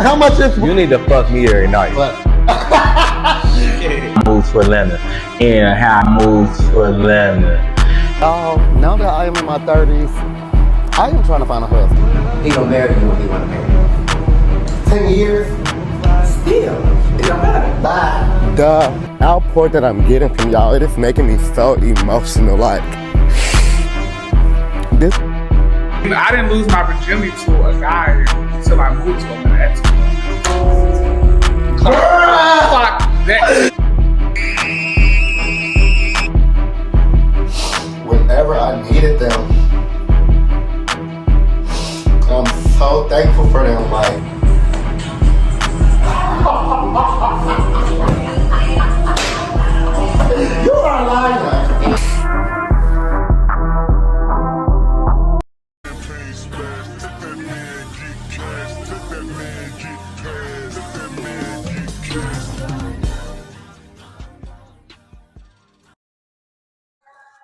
how much is... You need to fuck me every night. Moves for Leonard. And how moves for Leonard. Oh, now that I am in my 30s, I am trying to find a husband. He gonna marry you when he wanna marry you. 10 years? Still. It don't matter. Bye. The outpour that I'm getting from y'all, it is making me so emotional. Like, this... I didn't lose my virginity to a guy until I moved to him and asked him. Fuck that. Whenever I needed them, I'm so thankful for them. Like, you are a liar.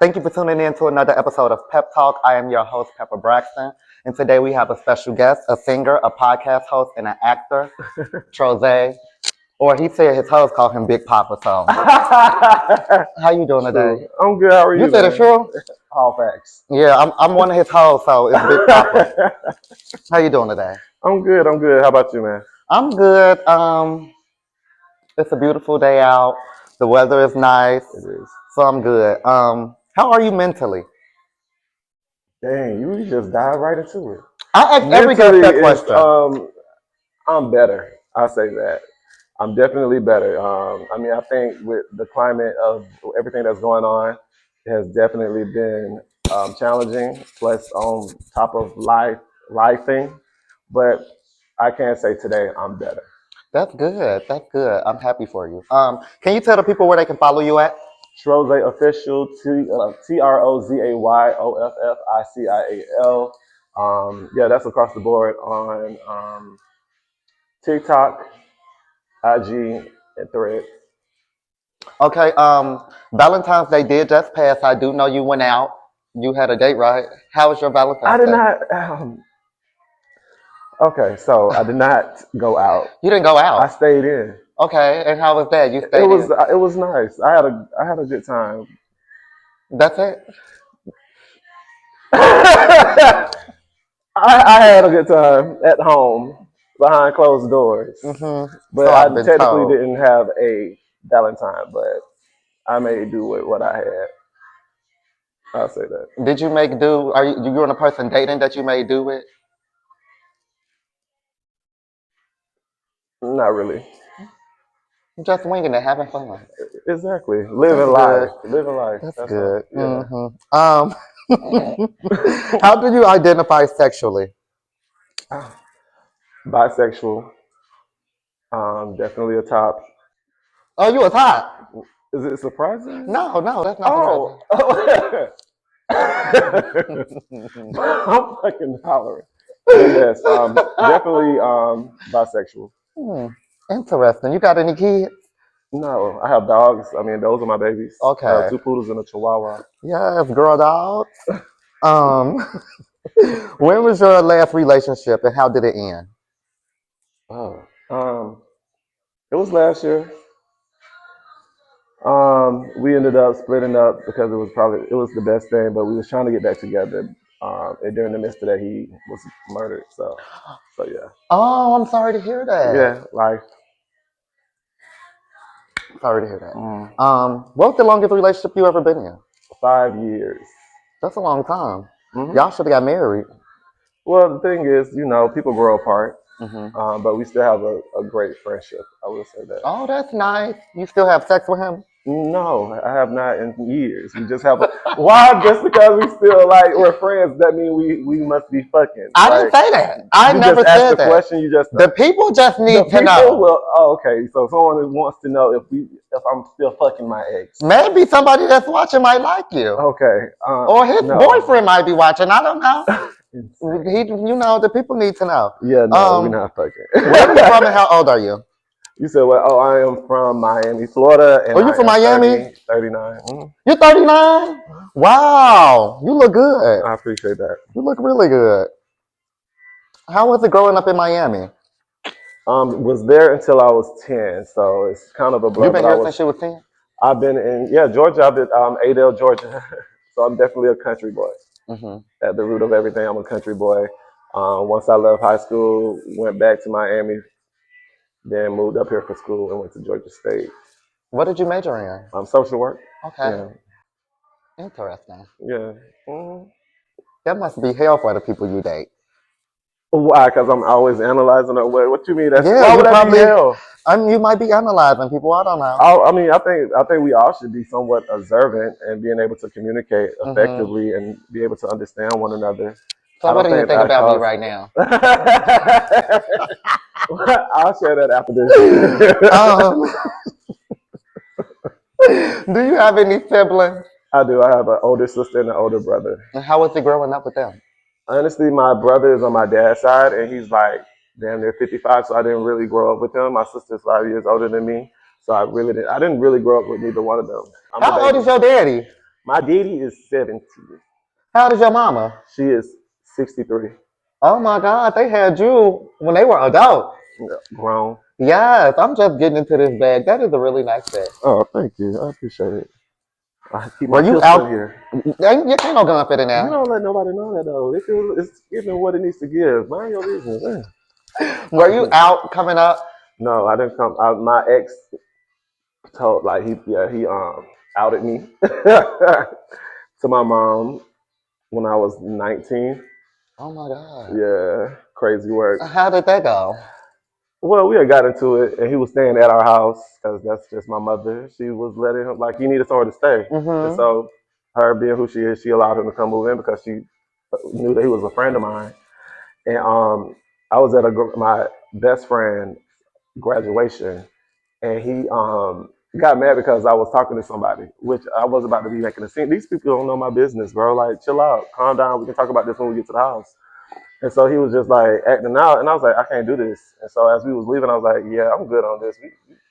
Thank you for tuning in to another episode of Pep Talk. I am your host, Pepper Braxton. And today we have a special guest, a singer, a podcast host, and an actor, Trozay. Or he said his host called him Big Papa, so. How you doing today? I'm good, how are you? You said it's true? All facts. Yeah, I'm one of his hosts, so it's Big Papa. How you doing today? I'm good. How about you, man? I'm good. It's a beautiful day out. The weather is nice. It is. So I'm good. How are you mentally? Dang, you really just dive right into it. I ask every guest that question. I'm better. I'll say that. I'm definitely better. I mean, I think with the climate of everything that's going on, it has definitely been challenging, plus on top of lifing. But I can't say today I'm better. That's good. That's good. I'm happy for you. Can you tell the people where they can follow you at? Trozayofficial, Trozayofficial. Yeah, that's across the board on TikTok, IG, and Thread. Okay. Valentine's Day did just pass. I do know you went out. You had a date, right? How was your Valentine's Day? I did not. Okay, so I did not go out. You didn't go out? I stayed in. Okay, and how was that? You stayed in? It was nice. I had a good time. That's it? I had a good time at home behind closed doors. Mm-hmm. But So I technically didn't have a Valentine, but I made do with what I had. I'll say that. Did you make do? Are you and a person dating that you made do with? Not really. Just winging it, having fun. Exactly. Living life. Living life. That's good. Yeah. Mm-hmm. How do you identify sexually? Bisexual. Definitely a top. Oh, you a top? Is it surprising? No, that's not surprising. I'm fucking hollering. Yes, definitely bisexual. Interesting. You got any kids? No, I have dogs. I mean, those are my babies. Okay. I have 2 poodles and a chihuahua. Yes, girl dogs. When was your last relationship and how did it end? It was last year. We ended up splitting up because it was the best thing, but we was trying to get back together. And during the midst of that, he was murdered. So yeah. Oh, I'm sorry to hear that. Yeah, life. Sorry to hear that. What was the longest relationship you ever been in? 5 years. That's a long time. Mm-hmm. Y'all should have got married. Well, the thing is, people grow apart, Mm-hmm. but we still have a great friendship. I will say that. Oh, that's nice. You still have sex with him? No, I have not in years. We just have why? Just because we still we're friends, that mean we must be fucking. I didn't say that. I never just asked said the that. question. You just The people just need to know. Okay. So someone who wants to know if I'm still fucking my ex. Maybe somebody that's watching might like you. Okay. Or his boyfriend might be watching. I don't know. The people need to know. Yeah, no, we're not fucking. Where are you from and how old are you? You said what? Oh, I am from Miami, Florida. And you from Miami? 39. Mm-hmm. You're 39? Wow. You look good. I appreciate that. You look really good. How was it growing up in Miami? Was there until I was 10, so it's kind of a blur. You been But here since you was 10? I've been in Georgia. I've been Adel, Georgia, so I'm definitely a country boy. Mm-hmm. At the root of everything, I'm a country boy. Once I left high school, went back to Miami, then moved up here for school and went to Georgia State. What did you major in? Social work. Okay. Yeah. Interesting. Yeah. Mm-hmm. That must be hell for the people you date. Why? Because I'm always analyzing it. What you mean? Yeah, Why you would that probably. be hell? You might be analyzing people. I don't know. I think we all should be somewhat observant and being able to communicate effectively and be able to understand one another. So I what don't do you think think that about me causes. right now? I'll share that after this. Do you have any siblings? I do. I have an older sister and an older brother. And how was it growing up with them? Honestly, my brother is on my dad's side, and he's like damn near 55, so I didn't really grow up with him. My sister's 5 years older than me, so I didn't really grow up with neither one of them. I'm the How old baby. is your daddy? My daddy is 70. How old is your mama? She is 63. Oh my God, they had you when they were adults. Grown. Yes, I'm just getting into this bag. That is a really nice bag. Oh, thank you. I appreciate it. I keep Were my you pistol out? here. You can't no gun fit in You there. don't let nobody know that though. It's giving what it needs to give. Mind your business. Were you out coming up? No, I didn't come. My ex told he outed me to my mom when I was 19. Oh my God. Yeah, crazy work. How did that go? Well, we had got into it, and he was staying at our house because that's just my mother. She was letting him he needed somewhere to stay, and so her being who she is, she allowed him to come move in because she knew that he was a friend of mine. And I was at my best friend's graduation, and he got mad because I was talking to somebody, which I was about to be making a scene. These people don't know my business, bro. Like, chill out, calm down. We can talk about this when we get to the house. And so he was just like acting out, and I was like, I can't do this. And so as we was leaving, I was like, yeah, I'm good on this.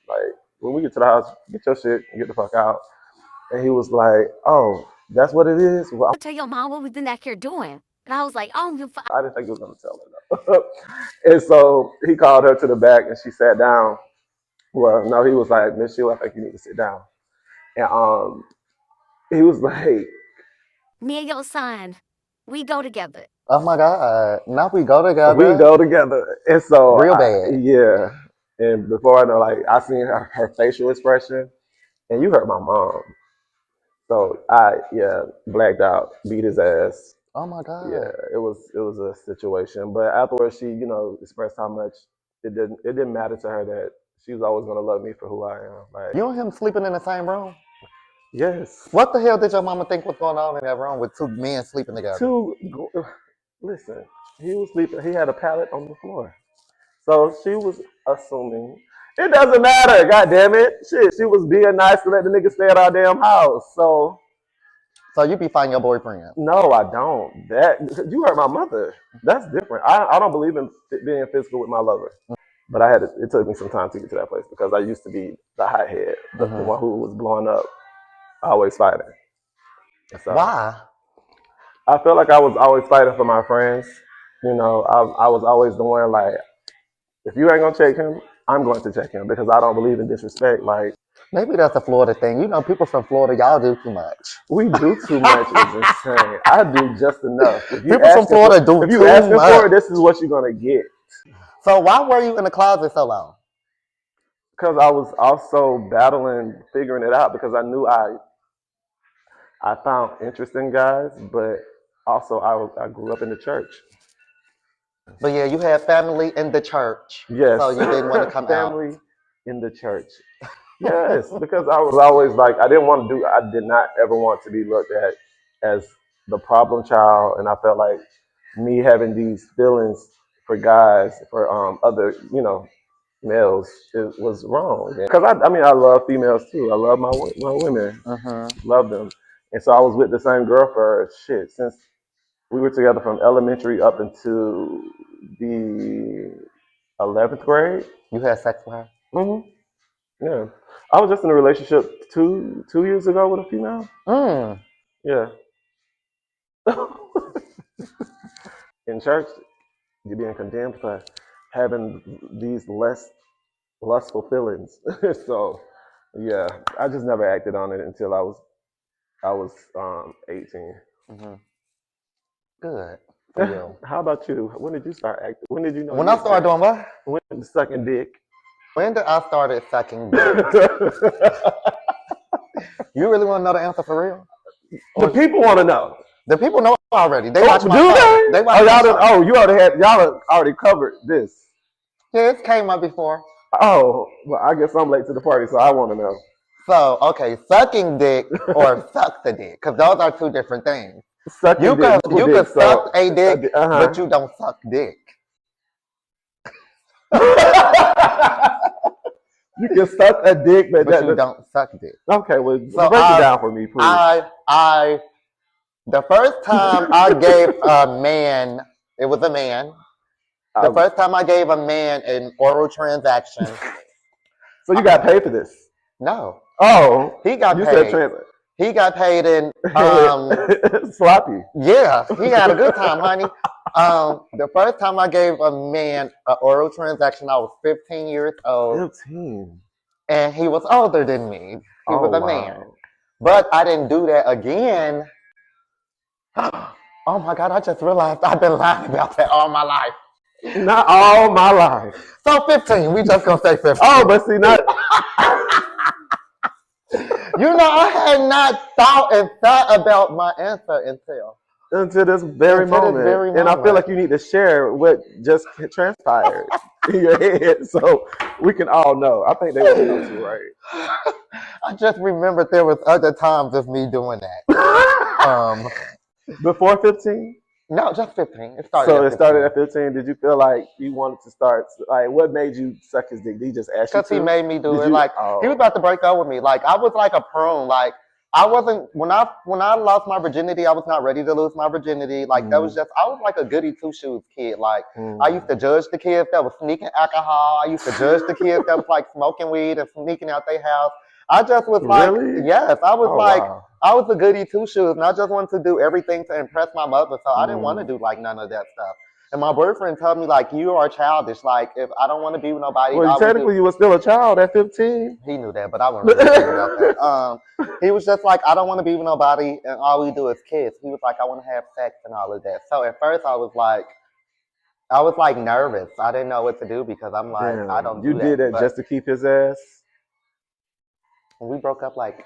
Like when we get to the house, get your shit and get the fuck out. And he was like, oh, that's what it is. Well, Tell your mom what was in that here doing. And I was like, oh, I didn't think he was gonna tell her though. And so he called her to the back, and she sat down. Well, no, he was like, Miss Sheila, I think you need to sit down. And he was like, me and your son, we go together. Oh my God. Now we go we together. go together. And so Real bad. yeah. And before I know, I seen her facial expression, and you heard my mom. So I blacked out, beat his ass. Oh my God. Yeah, it was a situation. But afterwards, she expressed how much it didn't matter to her that she was always gonna love me for who I am. Like, You and him sleeping in the same room? yes. What the hell did your mama think was going on in that room with two men sleeping together? Listen, he was sleeping. He had a pallet on the floor, so she was assuming. It doesn't matter. God damn it, shit. She was being nice to let the nigga stay at our damn house. So you be finding your boyfriend? no, I don't. That you heard my mother. That's different. I don't believe in being physical with my lover. But it took me some time to get to that place because I used to be the hothead, the one who was blowing up, always fighting. So Why? I felt like I was always fighting for my friends. I was always the one like, if you ain't gonna check him, I'm going to check him because I don't believe in disrespect. Like, maybe that's a Florida thing. You know, people from Florida, y'all do too much. we do too much is insane. I do just enough. People from Florida do if you too asking much. for it, this is what you're gonna get. So why were you in the closet so long? Because I was also battling, figuring it out because I knew I found interest in guys, but also I grew up in the church. But yeah, you had family in the church. Yes. So you didn't want to come family in the church. Yes, because I was always like, I did not ever want to be looked at as the problem child. And I felt like me having these feelings for guys, for other, males, it was wrong. Because I love females too. I love my women, love them. And so I was with the same girl for since we were together from elementary up until the 11th grade. You had sex with her? Mm-hmm. Yeah. I was just in a relationship two years ago with a female. Yeah. In church, you're being condemned for having these less lustful feelings. So yeah, I just never acted on it until I was 18. Hmm. Good for you. How about you? When did you start acting? When did you know When you I was started doing what? when sucking dick? When did I started sucking dick? The You really want to know the answer for real? Or people want to know. the people know already. They Oh, watch do my show. they? They watch Oh, my y'all show. you already covered this. Yeah, it came up before. Oh, well, I guess I'm late to the party, so I want to know. So, okay, sucking dick or suck the dick, because those are two different things. Sucking You dick, could dick, suck a dick, uh-huh. but you don't suck dick. You can suck a dick, but You don't suck dick. okay. Well, So break it down for me, please. The first time I gave a man, it was a man. The first time I gave a man an oral transaction. So you got paid for this? No. Oh, He got you paid. said He got paid in sloppy. Yeah, he had a good time, honey. The first time I gave a man an oral transaction, I was 15 years old. 15. And he was older than me. He was a wow. man. But I didn't do that again. Oh my God, I just realized I've been lying about that all my life. Not all my life. So 15, we just gonna say 15. Oh, but see, not. You know, I had not thought about my answer Until this very moment. And I feel like you need to share what just transpired in your head so we can all know. I think they want to know too, right? I just remembered there was other times of me doing that. Before 15? No, just 15. It started at 15. Did you feel like you wanted to start? Like, what made you suck his dick? Did he just ask you to? Because he made me do it. He was about to break up with me. Like, I was like a prune. Like, I wasn't when I lost my virginity, I was not ready to lose my virginity. Like, that was just I was like a goody two shoes kid. Like, I used to judge the kids that was sneaking alcohol. I used to judge the kids that was like smoking weed and sneaking out their house. I just was like, Really? yes, I was Wow. I was a goody two shoes, and I just wanted to do everything to impress my mother. So I didn't want to do like none of that stuff. And my boyfriend told me like, you are childish. Like, if I don't want to be with nobody, Well, technically you were still a child at 15. He knew that, but I wasn't really thinking about that. He was just like, I don't want to be with nobody, and all we do is kiss. He was like, I want to have sex and all of that. So at first I was like nervous. I didn't know what to do because I'm like, Damn. I don't do You that. did that But just to keep his ass? when we broke up, like,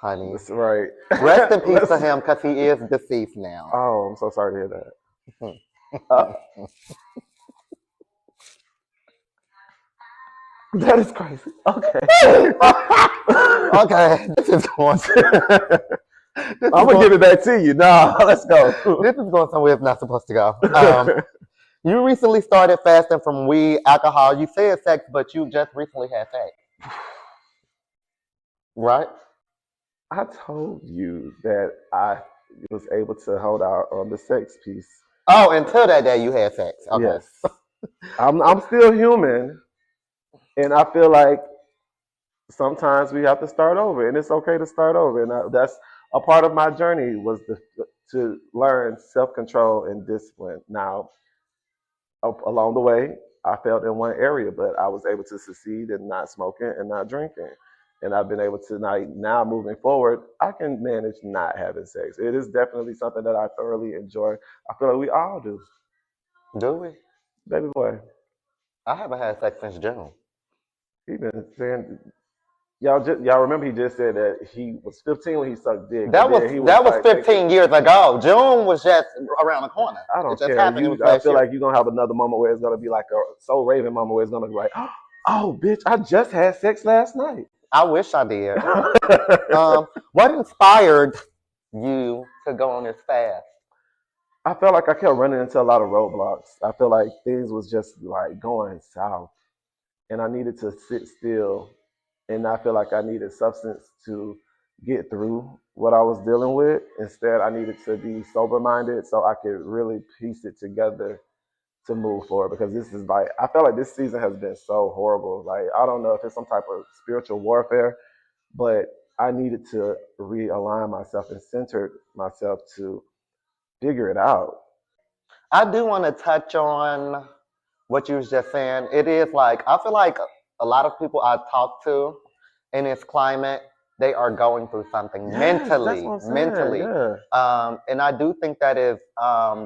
honey, That's right. rest in peace to him because he is deceased now. Oh, I'm so sorry to hear that. That is crazy. Okay. Okay, this is going. I'm gonna give it back to you. No, let's go. This is going somewhere it's not supposed to go. You recently started fasting from weed, alcohol. You said sex, but you just recently had sex, right? I told you that I was able to hold out on the sex piece. Oh, until that day you had sex. Okay. Yes. I'm still human, and I feel like sometimes we have to start over, and it's okay to start over. And that's a part of my journey was to learn self-control and discipline. Now, along the way, I failed in one area, but I was able to succeed in not smoking and not drinking. And I've been able to now moving forward, I can manage not having sex. It is definitely something that I thoroughly enjoy. I feel like we all do. Do we? Baby boy, I haven't had sex since June. he been saying, y'all remember he just said that he was 15 when he sucked dick. That was 15 years ago. June was just around the corner. I don't It just care. happened. I feel like you're going to have another moment where it's going to be like a Soul Raven moment where it's going to be like, oh, bitch, I just had sex last night. I wish I did. What inspired you to go on this fast? I felt like I kept running into a lot of roadblocks. I feel like things was just like going south, and I needed to sit still, and I feel like I needed substance to get through what I was dealing with. Instead, I needed to be sober-minded so I could really piece it together to move forward, because this is like, I feel like this season has been so horrible. Like, I don't know if it's some type of spiritual warfare, but I needed to realign myself and center myself to figure it out. I do want to touch on what you was just saying. It is like I feel like a lot of people I talk to in this climate, they are going through something mentally, that's what I'm saying. Yeah. and I do think that is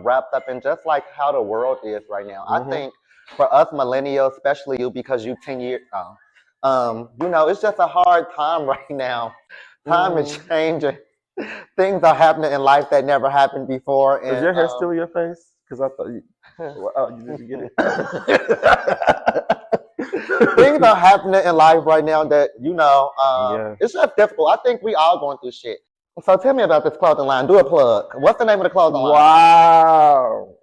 wrapped up in just like how the world is right now. I think for us millennials, especially you, because you 10 years, it's just a hard time right now. Time is changing. Things are happening in life that never happened before. Is And your hair still in your face? Because I thought you. Did you get it? things are happening in life right now that Yeah. it's just difficult. I think we all going through shit. So tell me about this clothing line. Do a plug. What's the name of the clothing line? Wow.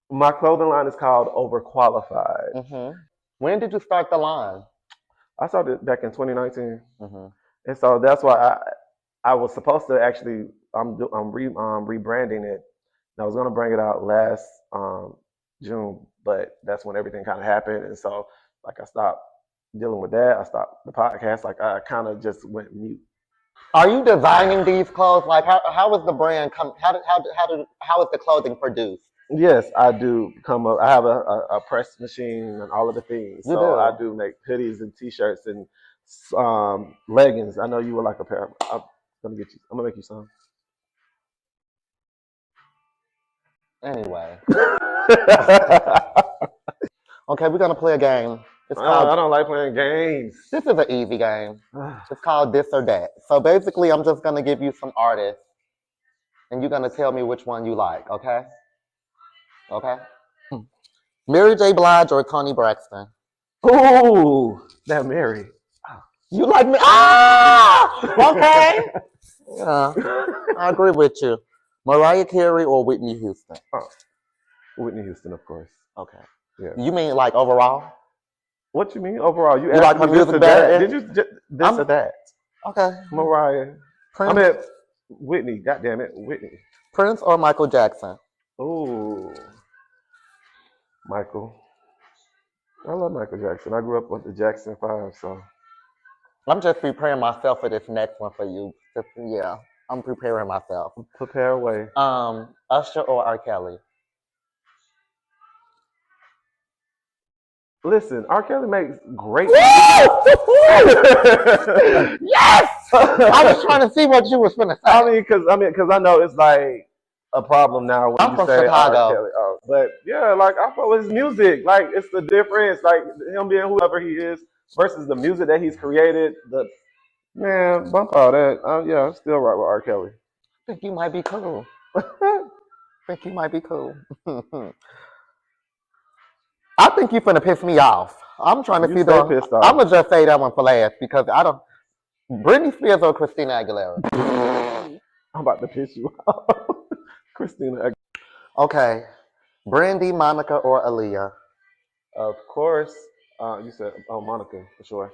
My clothing line is called Overqualified. When did you start the line? I started back in 2019, Mm-hmm. and so that's why I was supposed to actually I'm rebranding it. And I was gonna bring it out last June, but that's when everything kind of happened, and so like I stopped dealing with that. I stopped the podcast. Like I kind of just went mute. Are you designing these clothes? Like how is the brand come? How is the clothing produced? Yes, I do come up. I have a press machine and all of the things. You So do? I do make hoodies and t-shirts and leggings. I know you would like a pair. I'm gonna get you. I'm gonna make you some. Anyway, okay, we're gonna play a game. It's I called. don't like playing games. This is an easy game. It's called This or That. So basically, I'm just gonna give you some artists, and you're gonna tell me which one you like. Okay? Okay. Mary J. Blige or Toni Braxton? Ooh, that Mary. You like me? Ah! Okay. Yeah, I agree with you. Mariah Carey or Whitney Houston? Whitney Houston, of course. Okay. Yeah. You mean like overall? What you mean overall? You like asked her me this music or better? that. Did you this or that? Okay. Mariah. Prince, I mean Whitney. God damn it, Whitney. Prince or Michael Jackson? Ooh, Michael. I love Michael Jackson. I grew up with the Jackson 5, so. I'm just preparing myself for this next one for you. Yeah, I'm preparing myself. Prepare away. Usher or R. Kelly? Listen, R. Kelly makes great. Yes! I was trying to see what you was finna say. I mean, because I know it's like a problem now when I'm you from say Chicago. R. Kelly. Oh, but yeah, like I fuck with his music. Like it's the difference. Like him being whoever he is versus the music that he's created. The man, bump all that. Yeah, I'm still right with R. Kelly. I think you might be cool. I think you finna piss me off. I'm trying to You see stay pissed off. I'm gonna just say that one for last because I don't. Britney Spears or Christina Aguilera? I'm about to piss you off. Christina. Okay. Brandy, Monica, or Aaliyah? Of course. You said Monica for sure.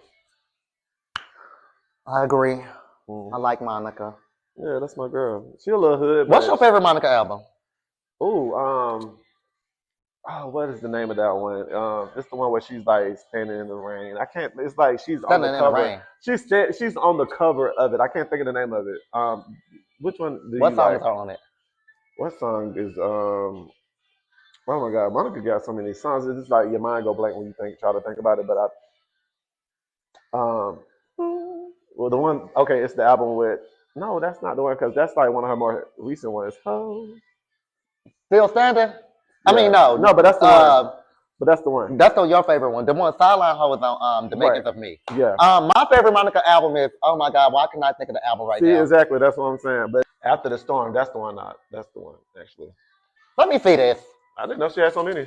I agree. I like Monica. Yeah, that's my girl. She a little hood. What's your favorite Monica album? Oh, what is the name of that one? It's the one where she's like standing in the rain. I can't. It's like she's on the cover. She's on the cover of it. I can't think of the name of it. Which one? What songs are on it? What song is Oh my God, Monica got so many songs. It's just like your mind go blank when you try to think about it. But well, the one. Okay, it's the album with. No, that's not the one because that's like one of her more recent ones. Still Standing? Yeah. I mean, no, but that's the one. But that's the one. That's your favorite one. The one Sideline Ho is on The Makings of Me. Yeah. My favorite Monica album is, oh my God, why can I think of the album right now? See, exactly. That's what I'm saying. But After the Storm, that's the one. That's the one, actually. Let me see this. I didn't know she had so many.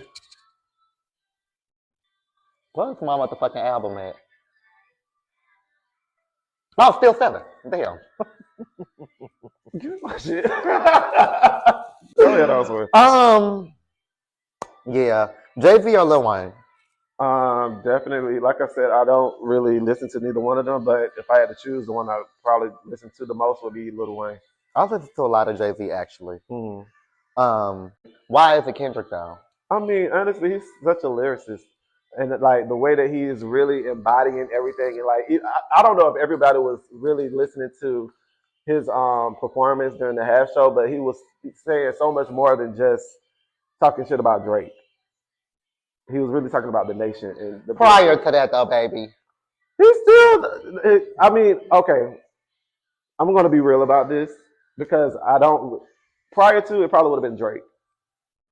What's my motherfucking album at? Oh, Still Standing. Damn. Get my shit. Go ahead, Oswald. Yeah. Jay-Z or Lil Wayne? Definitely. Like I said, I don't really listen to neither one of them, but if I had to choose, the one I probably listen to the most would be Lil Wayne. I listen to a lot of Jay-Z, actually. Why is it Kendrick, though? I mean, honestly, he's such a lyricist. And like the way that he is really embodying everything. And like, I don't know if everybody was really listening to his performance during the half show, but he was saying so much more than just talking shit about Drake. He was really talking about the nation and the Prior to that, though, baby. He's still. I mean, okay. I'm gonna be real about this because I don't. Prior to it, probably would have been Drake,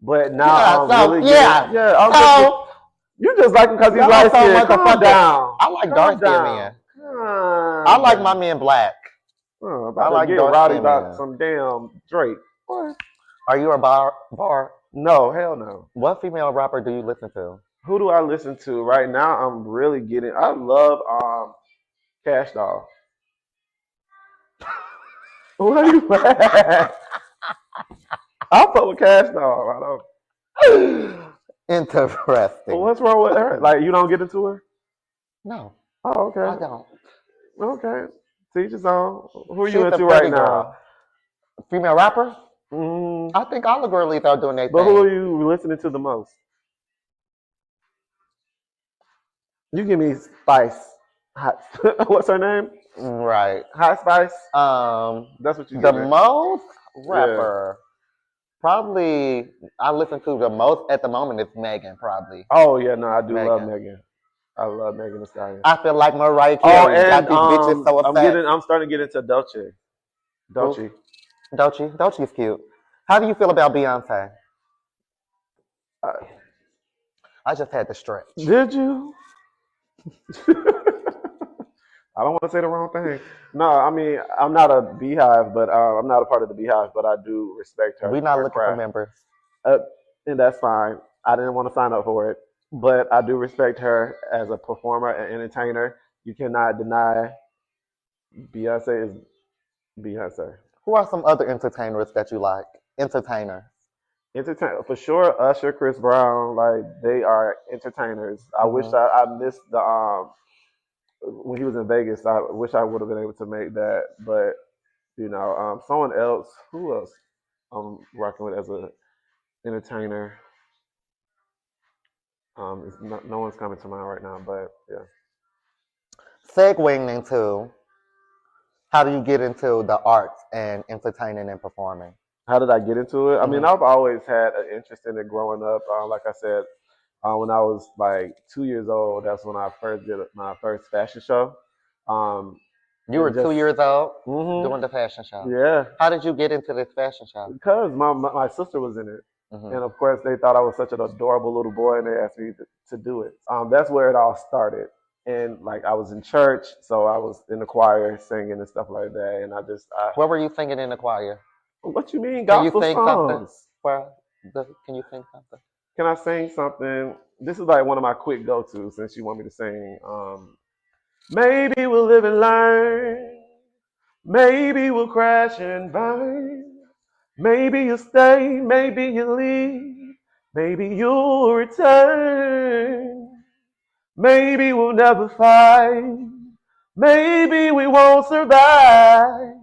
but now Yeah, I'm so, really yeah. getting. Yeah, I'm just. So, You just like him because he's y'all light so skinned. Calm motherfucking. down. I like Calm dark skinned down. men. Calm I like down. my men black. Oh, I about to like get dark rowdy skinned about men. some damn Drake. What? Are you a bar? No, hell no. What female rapper do you listen to? Who do I listen to right now? I'm really getting. I love Cash Doll. What are you at? I fuck with Cash Doll. I don't. Interesting. What's wrong with her? Like you don't get into her? No, Oh, I okay. don't. Okay. Teach his own. Who are She's you a into pretty right girl. now? Female rapper? Mm, I think all the girlies are doing their but who are thing. you listening to the most? You give me Spice. Hot. What's her name? Right. Hot Spice. That's what you The give me. most Yeah. rapper, probably I listen to the most at the moment is Megan. Probably. Oh yeah, no, I do love Megan. Megan. I love Megan Thee Stallion. I feel like Mariah Oh, Carey got and these bitches so upset. I'm starting to get into Dolce. Dolce's cute. How do you feel about Beyonce? Uh, I just had to stretch. Did you? I don't want to say the wrong thing. No, I mean I'm not a beehive, but I'm not a part of the beehive, but I do respect her. We're not her looking craft. for members. And that's fine. I didn't want to sign up for it, but I do respect her as a performer and entertainer. You cannot deny Beyonce is Beyonce. Who are some other entertainers that you like? Entertainers. Entertain for sure. Usher, Chris Brown, like they are entertainers. I wish I missed the when he was in Vegas. I wish I would have been able to make that, but someone else. Who else I'm rocking with as a entertainer? No one's coming to mind right now, but yeah. Segueing into how do you get into the arts and entertaining and performing? How did I get into it? I mean, I've always had an interest in it growing up. Like I said, when I was like 2 years old, that's when I first did my first fashion show. You were 2 years old Mhm. doing the fashion show. Yeah, How did you get into this fashion show? because my sister was in it. And of course, they thought I was such an adorable little boy, and they asked me to do it. That's where it all started. And like I was in church, so I was in the choir singing and stuff like that. And What were you singing in the choir? what you mean, Can you gospel sing something? songs? Can you sing something? Can I sing something? This is like one of my quick go-tos since you want me to sing. Maybe we'll live and learn. Maybe we'll crash and burn. Maybe you'll stay, maybe you'll leave. Maybe you'll return. Maybe we'll never fight. Maybe we won't survive.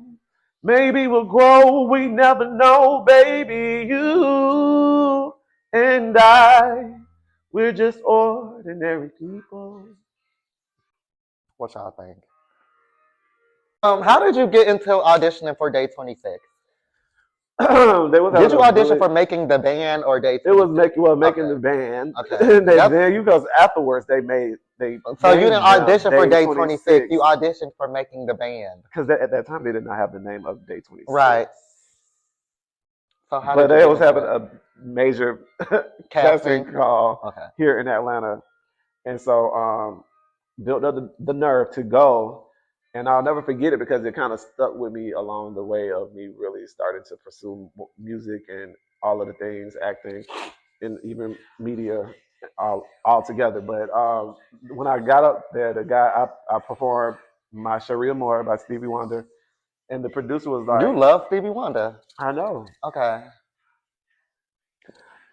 Maybe we'll grow, we never know, baby. You and I, we're just ordinary people. What y'all think? How did you get into auditioning for Day 26? Did you audition for making the band or Day 26? It was making the band. Okay. Because afterwards they So you didn't audition for Day 26. 26. You auditioned for making the band. Because at that time they did not have the name of Day 26. Right. So how But did you they get was into having it? a major Casting? casting call Okay. here in Atlanta, and so built up the nerve to go. And I'll never forget it because it kind of stuck with me along the way of me really starting to pursue music and all of the things, acting, and even media all together. But when I got up there, the guy I performed My Sharia Moore by Stevie Wonder, and the producer was like, You love Stevie Wonder. I know. Okay.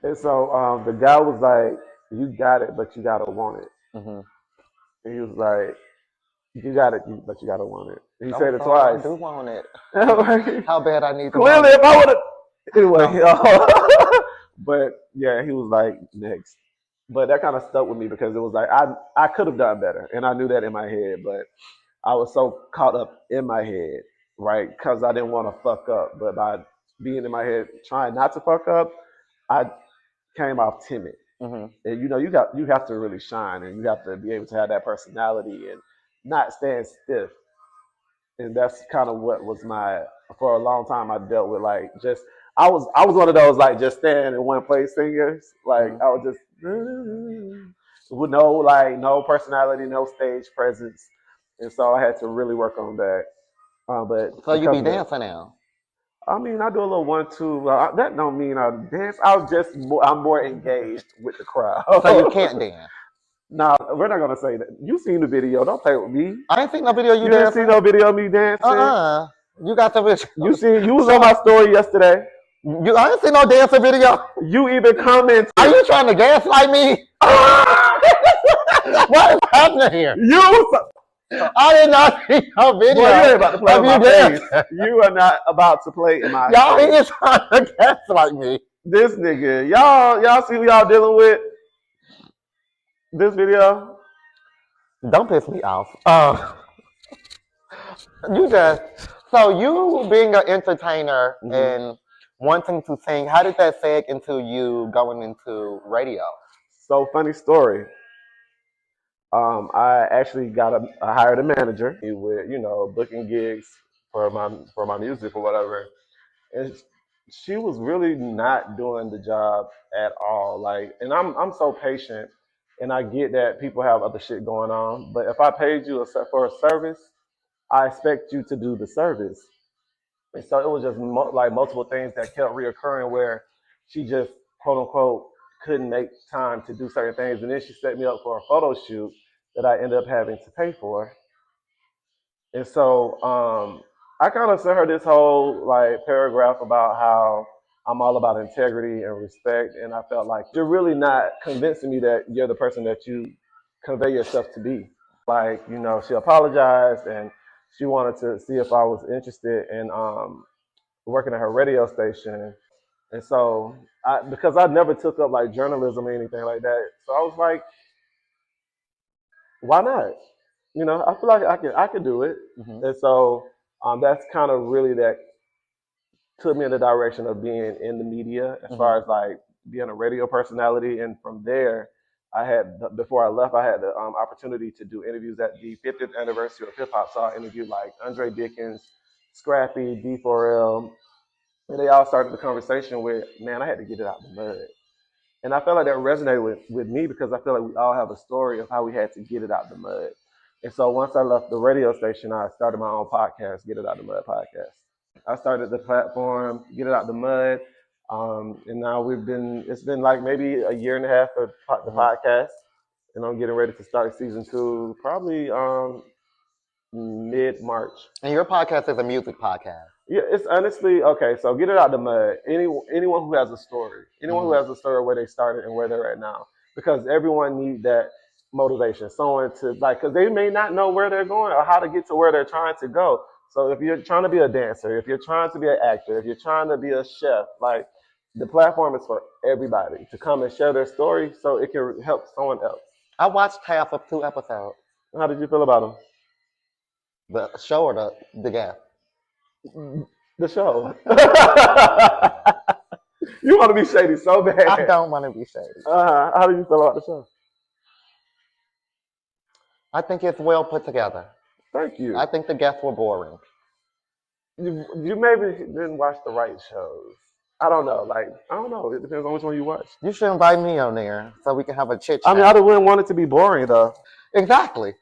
And so the guy was like, you got it, but you gotta want it. Mm-hmm. And he was like, you got it, but you gotta want it. And he Oh, said it so twice. I do want it. Like, How bad I need to clearly, want it. if I would have. Anyway, but yeah, he was like, next. But that kind of stuck with me because it was like, I could have done better. And I knew that in my head, but I was so caught up in my head, right? Because I didn't want to fuck up. But by being in my head, trying not to fuck up, I came off timid. And you have to really shine, and you have to be able to have that personality and not stand stiff. And that's kind of what was for a long time I dealt with, like, just I was one of those, like, just stand in one place singers. Like, I was just with no personality, no stage presence, and so I had to really work on that. But So you be dancing now? I mean, I do a little 1-2. That don't mean I dance. I'm more engaged with the crowd. So you can't dance? No, we're not gonna say that. You seen the video? Don't play with me. I ain't seen no video you didn't dancing. see no video of me dancing. You got the video. You was on my story yesterday. I ain't seen no dancing video. You even commented. Are you trying to gaslight me? What is happening here? I did not see no video. Boy, you ain't about to play in my face. You are not about to play in my Y'all face. ain't trying to gaslight me. This nigga, y'all see who y'all dealing with? This video? Don't piss me off. So you being an entertainer and wanting to sing, how did that seg into you going into radio? So, funny story. I actually I hired a manager with, booking gigs for my music or whatever. And she was really not doing the job at all. Like, and I'm so patient, and I get that people have other shit going on. But if I paid you for a service, I expect you to do the service. And so it was just like multiple things that kept reoccurring where she just, quote unquote, couldn't make time to do certain things. And then she set me up for a photo shoot that I ended up having to pay for. And so I kind of sent her this whole like paragraph about how I'm all about integrity and respect. And I felt like you're really not convincing me that you're the person that you convey yourself to be. Like, she apologized and she wanted to see if I was interested in working at her radio station. And so because I never took up like journalism or anything like that. So I was like, why not? I feel like I could do it. And so that's kind of really that took me in the direction of being in the media as far as like being a radio personality. And from there, before I left, I had the opportunity to do interviews at the 50th anniversary of hip hop. So I interviewed like Andre Dickens, Scrappy, D4L, and they all started the conversation with, man, I had to get it out the mud. And I felt like that resonated with me because I feel like we all have a story of how we had to get it out the mud. And so once I left the radio station, I started my own podcast, Get It Out the Mud podcast. I started the platform, Get It Out the Mud. And now it's been like maybe a year and a half for the podcast. And I'm getting ready to start season 2, probably mid-March. And your podcast is a music podcast. Yeah, it's honestly, okay, so Get It Out the Mud. Anyone who has a story, who has a story where they started and where they're at now. Because everyone needs that motivation, someone to, like, because they may not know where they're going or how to get to where they're trying to go. So if you're trying to be a dancer, if you're trying to be an actor, if you're trying to be a chef, like, the platform is for everybody to come and share their story so it can help someone else. I watched half of 2 episodes. How did you feel about them? The show or the guest? The show. You want to be shady so bad. I don't want to be shady. How do you feel about the show? I think it's well put together. Thank you. I think the guests were boring. You maybe didn't watch the right shows. I don't know. It depends on which one you watch. You should invite me on there so we can have a chit chat. I mean, I wouldn't want it to be boring though. Exactly.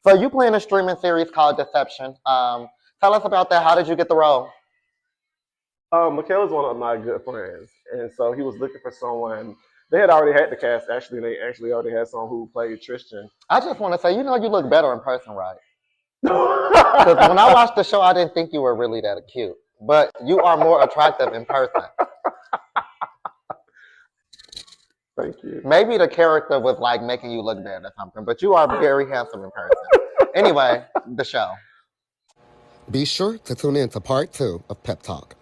So you play in a streaming series called Deception. Tell us about that. How did you get the role? Michaela's one of my good friends, and so he was looking for someone. They had already had the cast. Actually, they actually already had someone who played Tristan. I just want to say, you look better in person, right? Because when I watched the show, I didn't think you were really that cute. But you are more attractive in person. Thank you. Maybe the character was like making you look bad or something, but you are very handsome in person. Anyway, the show. Be sure to tune in to part 2 of Pep Talk.